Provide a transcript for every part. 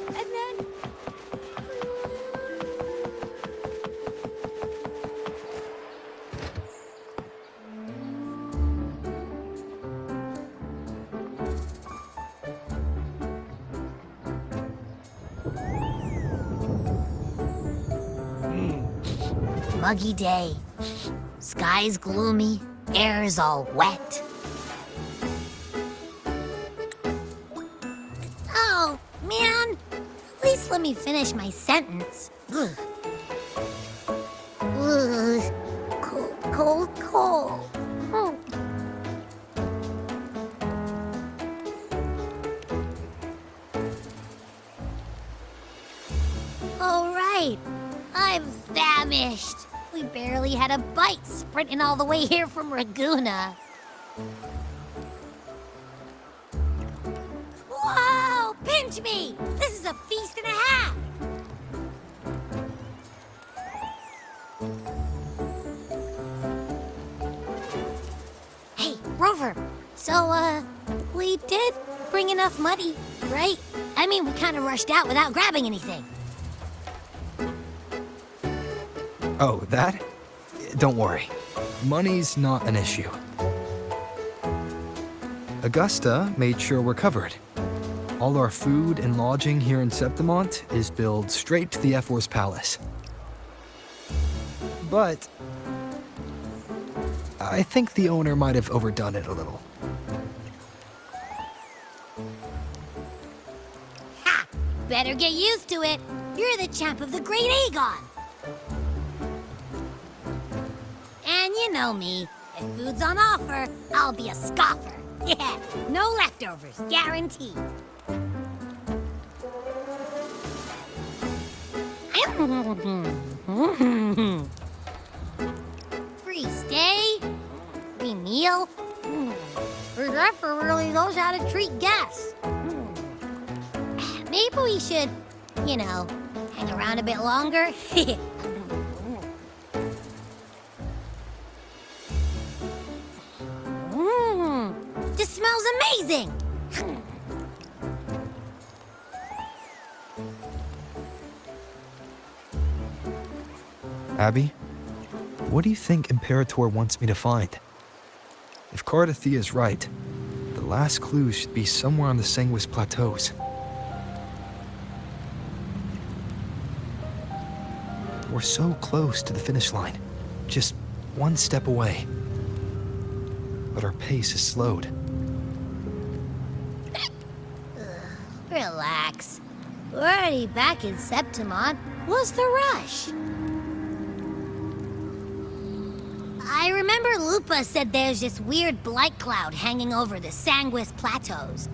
And then... Muggy day. Sky's gloomy, air's all wet. Oh, man. At least let me finish my sentence. Ugh. Ugh. Cold, cold, cold. Oh. All right. I'm famished. We barely had a bite sprinting all the way here from Ragoona. Whoa! Pinch me! This is a feast and a half! Hey, Rover. So, we did bring enough money, right? I mean, we kind of rushed out without grabbing anything. Oh, that? Don't worry. Money's not an issue. Augusta made sure we're covered. All our food and lodging here in Septimont is billed straight to the F-Force Palace. But I think the owner might have overdone it a little. Ha! Better get used to it. You're the champ of the Great Aegon. And you know me. If food's on offer, I'll be a scoffer. Yeah, no leftovers, guaranteed. Free stay, free meal. The Zephyr really knows how to treat guests. Maybe we should, you know, hang around a bit longer. This smells amazing! Abby, what do you think Imperator wants me to find? If Cardathia is right, the last clue should be somewhere on the Sanguis Plateaus. We're so close to the finish line, just one step away. But our pace is slowed. Relax. We're already back in Septimont. What's the rush? I remember Lupa said there's this weird blight cloud hanging over the Sanguis Plateaus.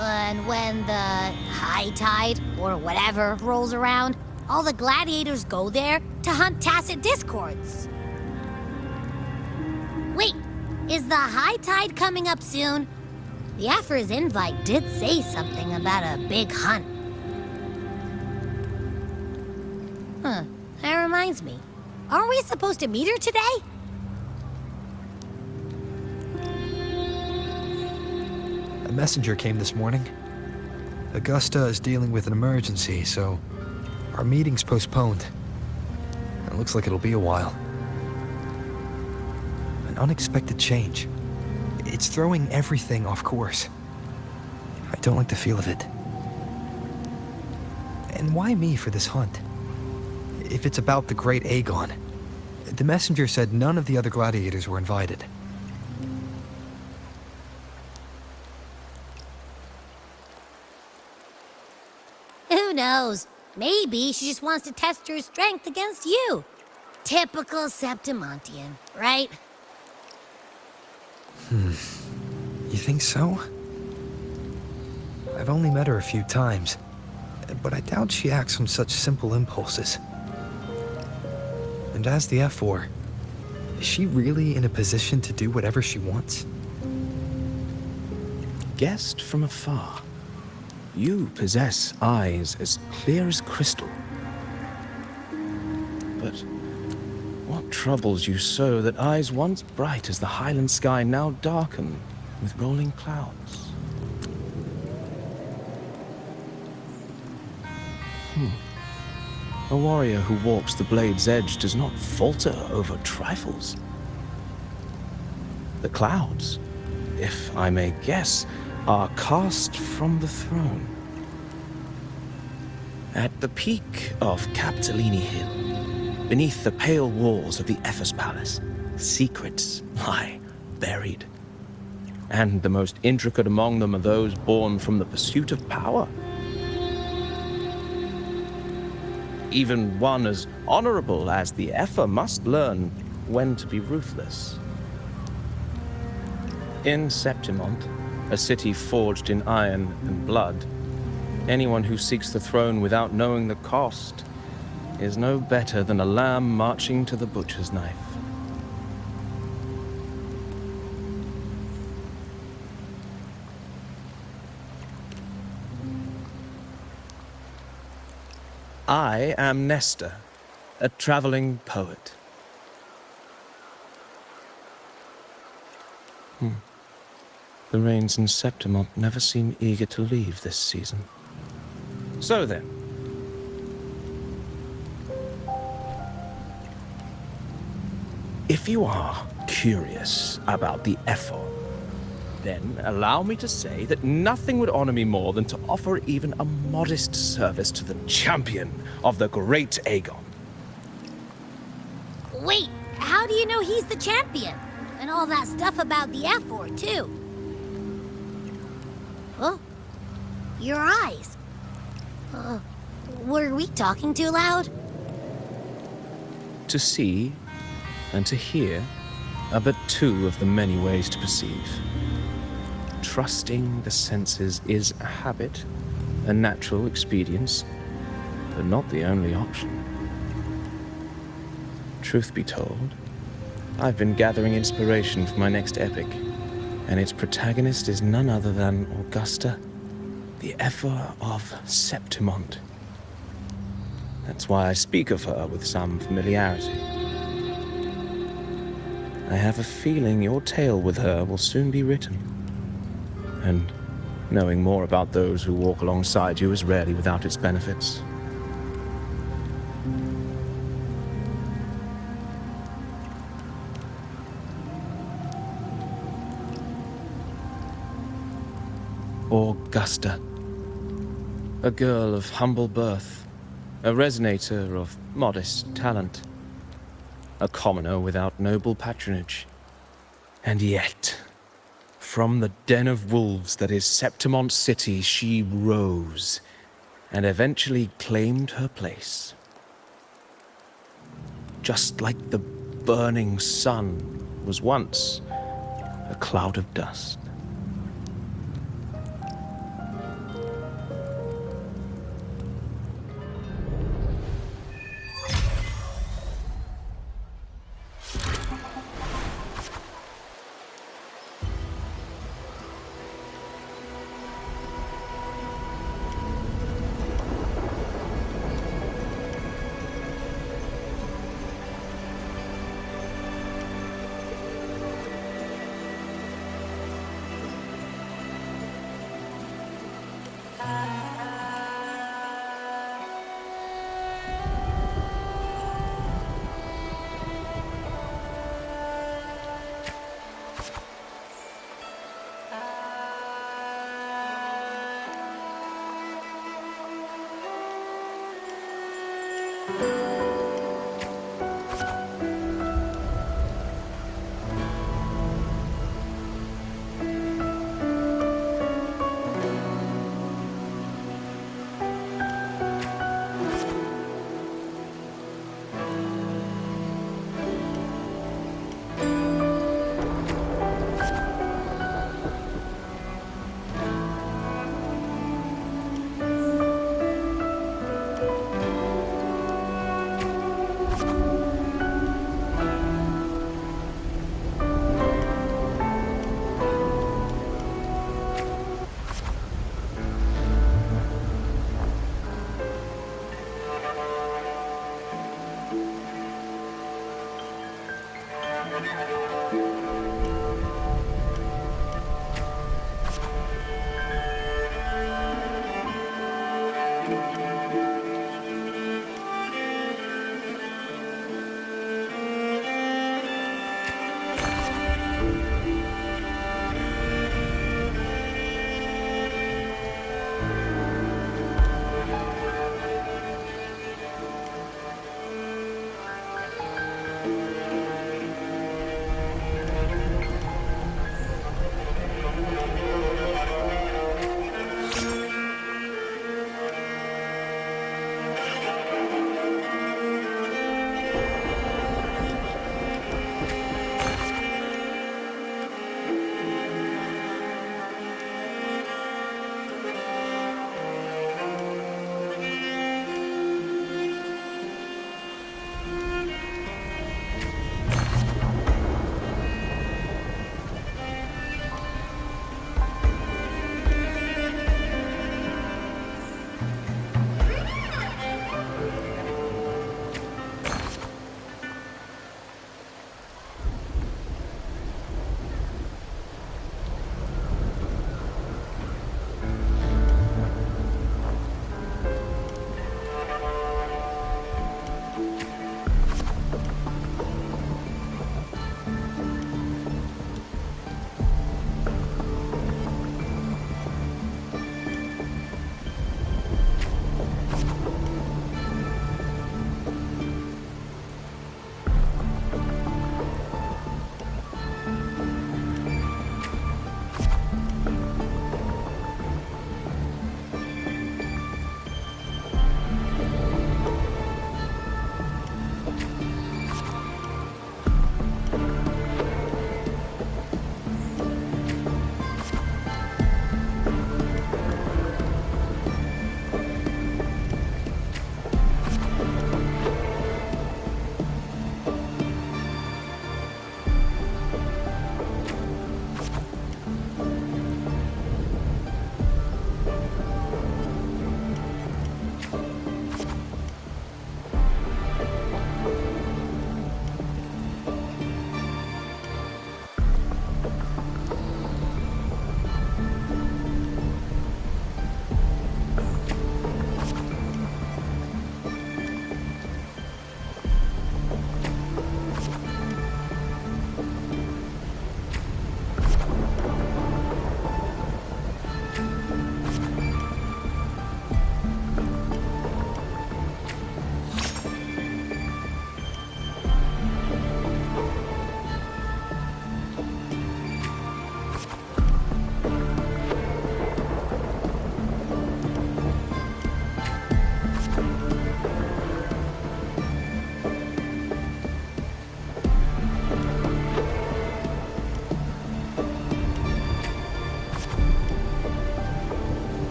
And when the high tide, or whatever, rolls around, all the gladiators go there to hunt tacit discords. Wait, is the high tide coming up soon? The Aphra's invite did say something about a big hunt. Huh, that reminds me. Aren't we supposed to meet her today? A messenger came this morning. Augusta is dealing with an emergency, so our meeting's postponed. It looks like it'll be a while. An unexpected change. It's throwing everything off course. I don't like the feel of it. And why me for this hunt? If it's about the Great Aegon, the messenger said none of the other gladiators were invited. Who knows? Maybe she just wants to test her strength against you. Typical Septimontian, right? You think so? I've only met her a few times, but I doubt she acts on such simple impulses. And as the F4, is she really in a position to do whatever she wants? Guessed from afar, you possess eyes as clear as crystal. But What troubles you so that eyes once bright as the highland sky now darken with rolling clouds? A warrior who walks the blade's edge does not falter over trifles. The clouds, if I may guess, are cast from the throne. At the peak of Capitolini Hill, beneath the pale walls of the Ephes Palace, secrets lie buried. And the most intricate among them are those born from the pursuit of power. Even one as honorable as the Epher must learn when to be ruthless. In Septimont, a city forged in iron and blood, anyone who seeks the throne without knowing the cost is no better than a lamb marching to the butcher's knife. I am Nestor, a traveling poet. The rains in Septimont never seem eager to leave this season. So then, if you are curious about the Epher, then allow me to say that nothing would honor me more than to offer even a modest service to the champion of the great Aegon. Wait, how do you know he's the champion? And all that stuff about the F4, too? Huh? Your eyes. Were we talking too loud? To see and to hear are but two of the many ways to perceive. Trusting the senses is a habit, a natural expedience, but not the only option. Truth be told, I've been gathering inspiration for my next epic, and its protagonist is none other than Augusta, the Epher of Septimont. That's why I speak of her with some familiarity. I have a feeling your tale with her will soon be written. And knowing more about those who walk alongside you is rarely without its benefits. Augusta, a girl of humble birth, a resonator of modest talent, a commoner without noble patronage, and yet, from the den of wolves that is Septimont City, she rose and eventually claimed her place. Just like the burning sun was once a cloud of dust.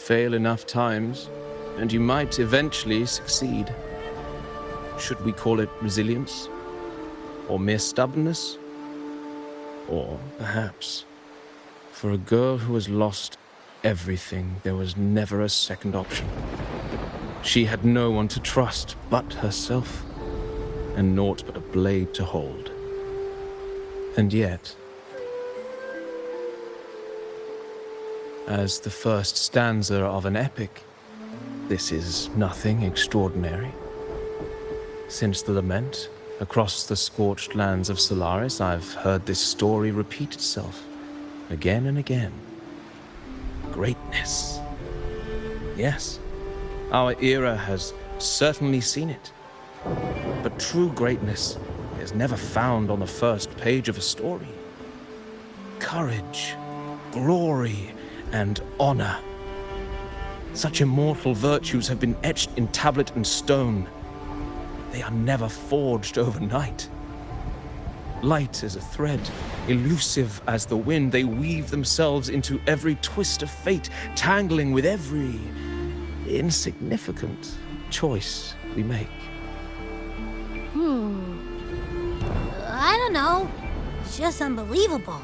Fail enough times, and you might eventually succeed. Should we call it resilience? Or mere stubbornness? Or perhaps, for a girl who has lost everything, there was never a second option. She had no one to trust but herself, and naught but a blade to hold. And yet, as the first stanza of an epic, this is nothing extraordinary. Since the lament, across the scorched lands of Solaris, I've heard this story repeat itself, again and again. Greatness. Yes, our era has certainly seen it. But true greatness is never found on the first page of a story. Courage, glory, and honor. Such immortal virtues have been etched in tablet and stone. They are never forged overnight. Light as a thread, elusive as the wind, they weave themselves into every twist of fate, tangling with every insignificant choice we make. I don't know. It's just unbelievable.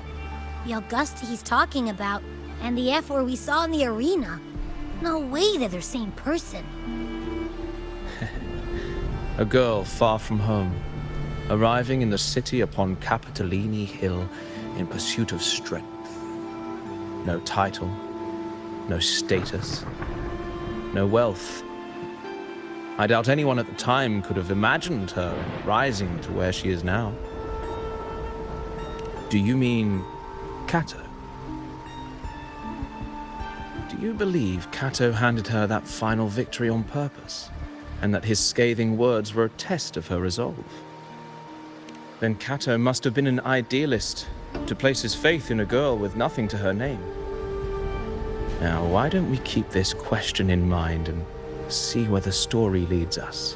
The Augusta he's talking about, and the F we saw in the arena. No way they're the same person. A girl far from home, arriving in the city upon Capitolini Hill in pursuit of strength. No title, no status, no wealth. I doubt anyone at the time could have imagined her rising to where she is now. Do you mean Kato? Do you believe Kato handed her that final victory on purpose, and that his scathing words were a test of her resolve? Then Kato must have been an idealist to place his faith in a girl with nothing to her name. Now, why don't we keep this question in mind and see where the story leads us?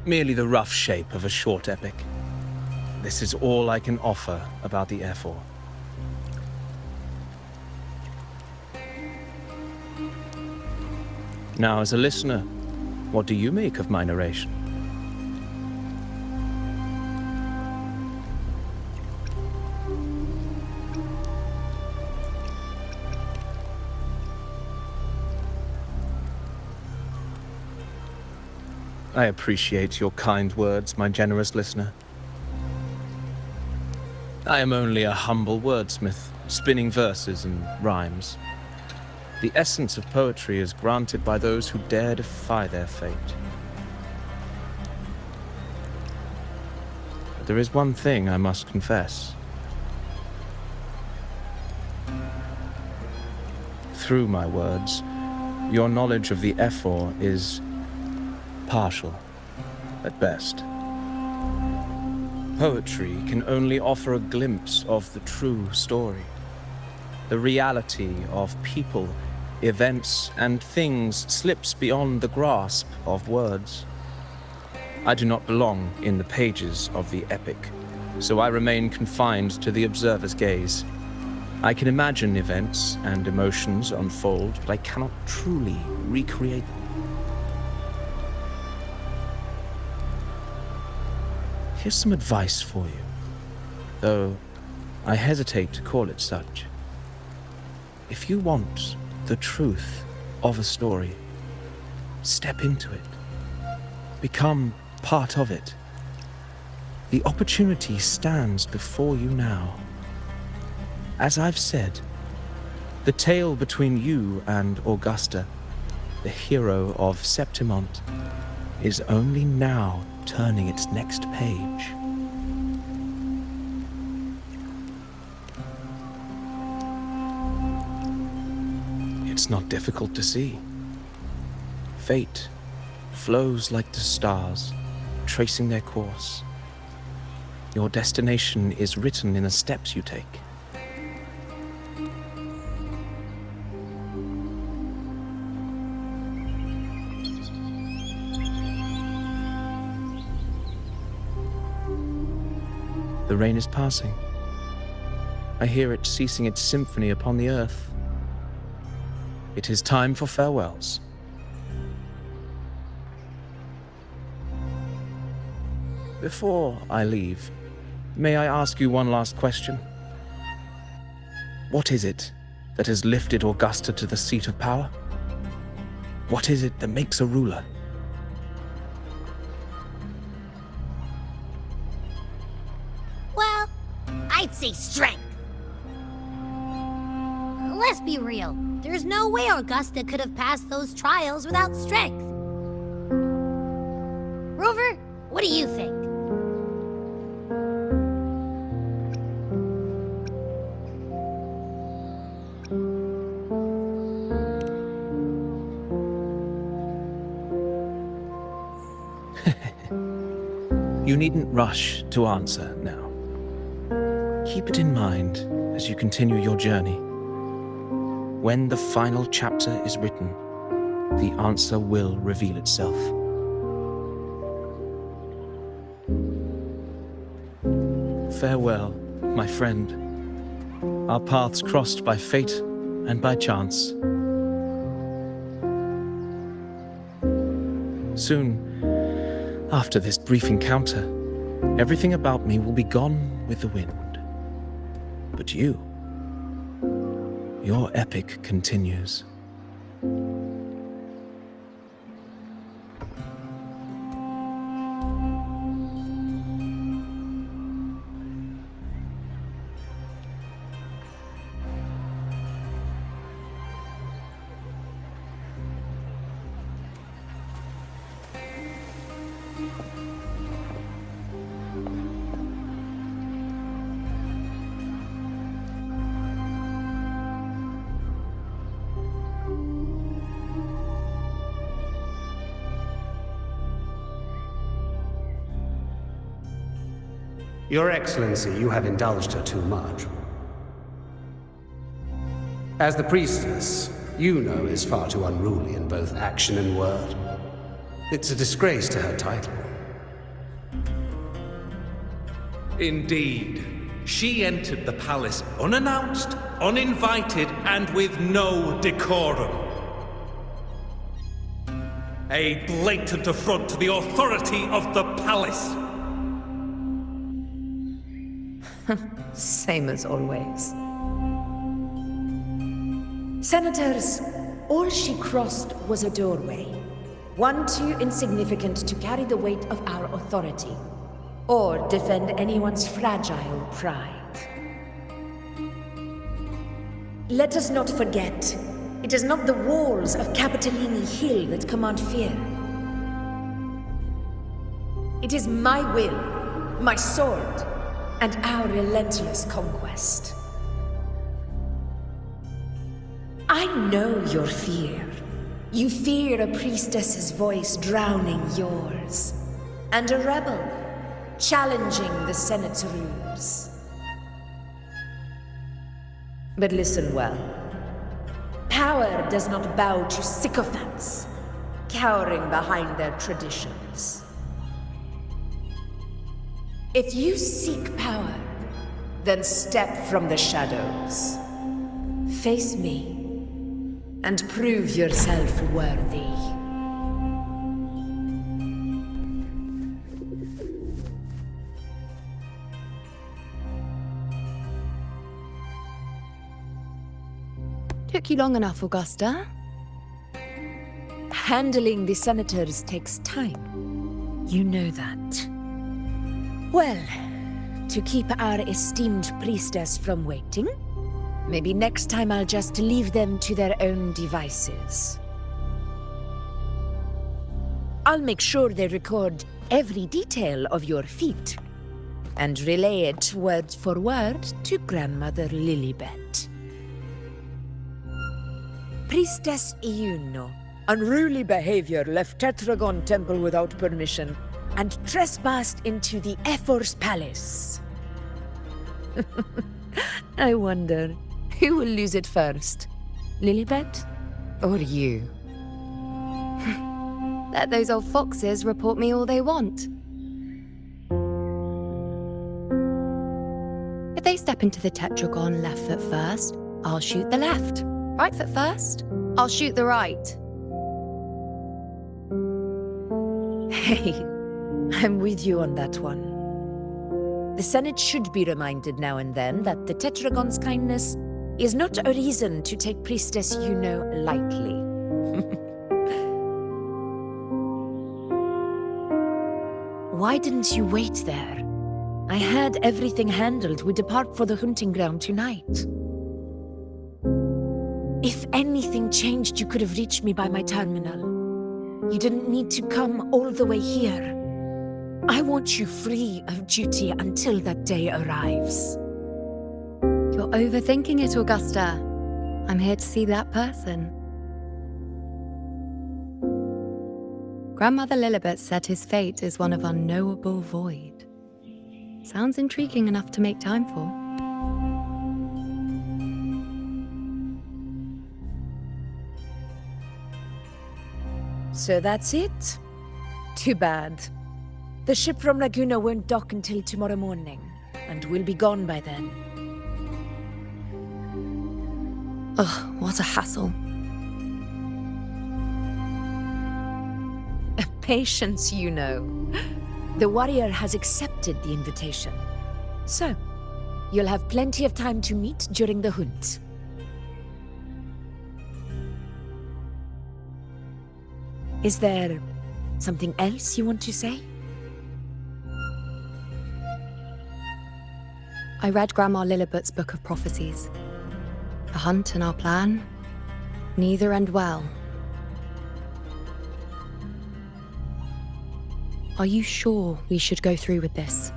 merely the rough shape of a short epic. This is all I can offer about the F4. Now, as a listener, what do you make of my narration? I appreciate your kind words, my generous listener. I am only a humble wordsmith, spinning verses and rhymes. The essence of poetry is granted by those who dare defy their fate. But there is one thing I must confess. Through my words, your knowledge of the F4 is partial, at best. Poetry can only offer a glimpse of the true story, the reality of people, events, and things slips beyond the grasp of words. I do not belong in the pages of the epic, so I remain confined to the observer's gaze. I can imagine events and emotions unfold, but I cannot truly recreate them. Here's some advice for you, though I hesitate to call it such. If you want the truth of a story, step into it. Become part of it. The opportunity stands before you now. As I've said, the tale between you and Augusta, the hero of Septimont, is only now turning its next page. It's not difficult to see. Fate flows like the stars, tracing their course. Your destination is written in the steps you take. The rain is passing. I hear it ceasing its symphony upon the earth. It is time for farewells. Before I leave, may I ask you one last question? What is it that has lifted Augusta to the seat of power? What is it that makes a ruler? Well, I'd say strength. Let's be real. There's no way Augusta could have passed those trials without strength. Rover, what do you think? You needn't rush to answer now. Keep it in mind as you continue your journey. When the final chapter is written, the answer will reveal itself. Farewell, my friend. Our paths crossed by fate and by chance. Soon, after this brief encounter, everything about me will be gone with the wind. But you, your epic continues. Your Excellency, you have indulged her too much. As the priestess, you know is far too unruly in both action and word. It's a disgrace to her title, Indeed. She entered the palace unannounced, uninvited, and with no decorum. A blatant affront to the authority of the palace. Same as always. Senators, all she crossed was a doorway. One too insignificant to carry the weight of our authority, or defend anyone's fragile pride. Let us not forget, it is not the walls of Capitolini Hill that command fear. It is my will, my sword, and our relentless conquest. I know your fear. You fear a priestess's voice drowning yours, and a rebel challenging the Senate's rules. But listen well. Power does not bow to sycophants, cowering behind their traditions. If you seek power, then step from the shadows. Face me, and prove yourself worthy. Took you long enough, Augusta. Handling the senators takes time. You know that. Well, to keep our esteemed priestess from waiting, maybe next time I'll just leave them to their own devices. I'll make sure they record every detail of your feat, and relay it word for word to Grandmother Lilibet. Priestess Iuno, unruly behavior, left Tetragon Temple without permission, and trespassed into the Ephor's palace. I wonder, who will lose it first? Lilibet or you? Let those old foxes report me all they want. If they step into the Tetragon left foot first, I'll shoot the left. Right foot first, I'll shoot the right. Hey, I'm with you on that one. The Senate should be reminded now and then that the Tetragon's kindness is not a reason to take Priestess Yuno lightly. Why didn't you wait there? I had everything handled. We depart for the hunting ground tonight. If anything changed, you could have reached me by my terminal. You didn't need to come all the way here. I want you free of duty until that day arrives. You're overthinking it, Augusta. I'm here to see that person. Grandmother Lilibet said his fate is one of unknowable void. Sounds intriguing enough to make time for. So that's it? Too bad. The ship from Laguna won't dock until tomorrow morning, and we'll be gone by then. Ugh, what a hassle. Patience, you know. The warrior has accepted the invitation. So, you'll have plenty of time to meet during the hunt. Is there something else you want to say? I read Grandma Lilibet's Book of Prophecies. The hunt and our plan, neither end well. Are you sure we should go through with this?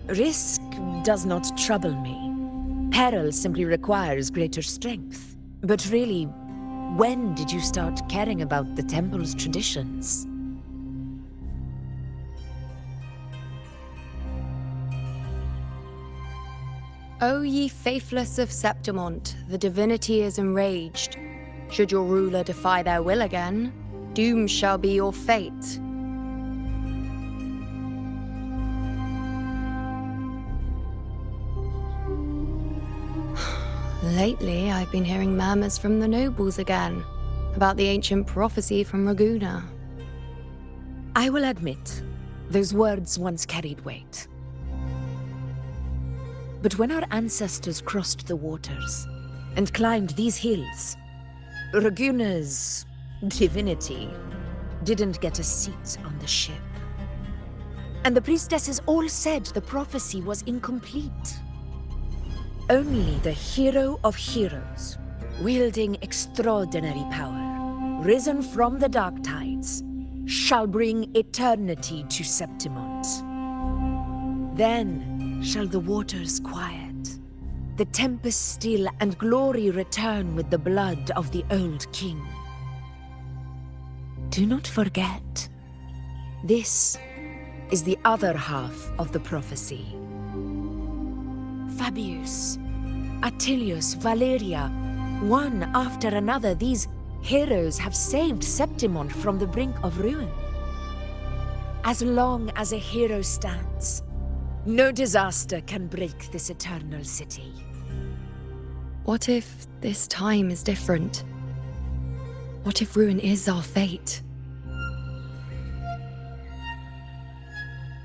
Risk does not trouble me. Peril simply requires greater strength. But really, when did you start caring about the temple's traditions? O ye faithless of Septimont, the divinity is enraged. Should your ruler defy their will again, doom shall be your fate. Lately, I've been hearing murmurs from the nobles again about the ancient prophecy from Raguna. I will admit, those words once carried weight. But when our ancestors crossed the waters and climbed these hills, Raguna's divinity didn't get a seat on the ship. And the priestesses all said the prophecy was incomplete. Only the hero of heroes, wielding extraordinary power, risen from the dark tides, shall bring eternity to Septimont. Then shall the waters quiet, the tempest still, and glory return with the blood of the old king. Do not forget, this is the other half of the prophecy. Fabius, Attilius, Valeria, one after another, these heroes have saved Septimont from the brink of ruin. As long as a hero stands, no disaster can break this eternal city. What if this time is different? What if ruin is our fate?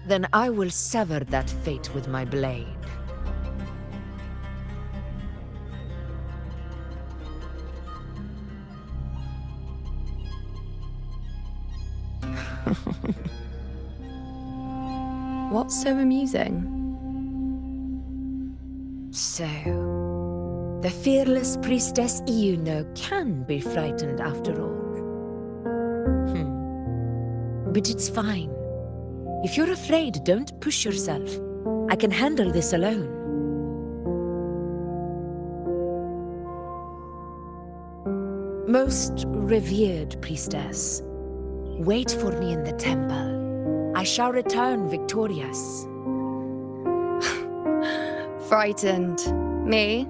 Then I will sever that fate with my blade. What's so amusing? So, the fearless priestess Iuno can be frightened after all. But it's fine. If you're afraid, don't push yourself. I can handle this alone. Most revered priestess, wait for me in the temple. I shall return victorious. Frightened. Me?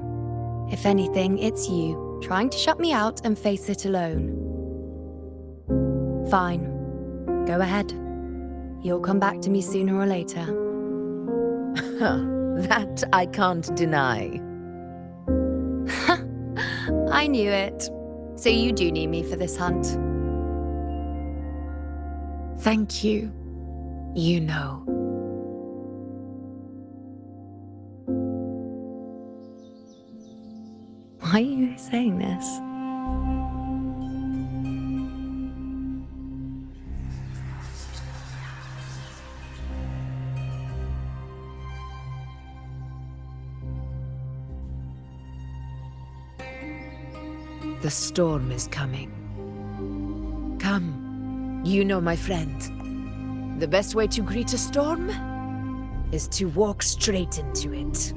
If anything, it's you, trying to shut me out and face it alone. Fine. Go ahead. You'll come back to me sooner or later. That I can't deny. I knew it. So you do need me for this hunt. Thank you. You know. Why are you saying this? The storm is coming. Come, you know my friend. The best way to greet a storm is to walk straight into it.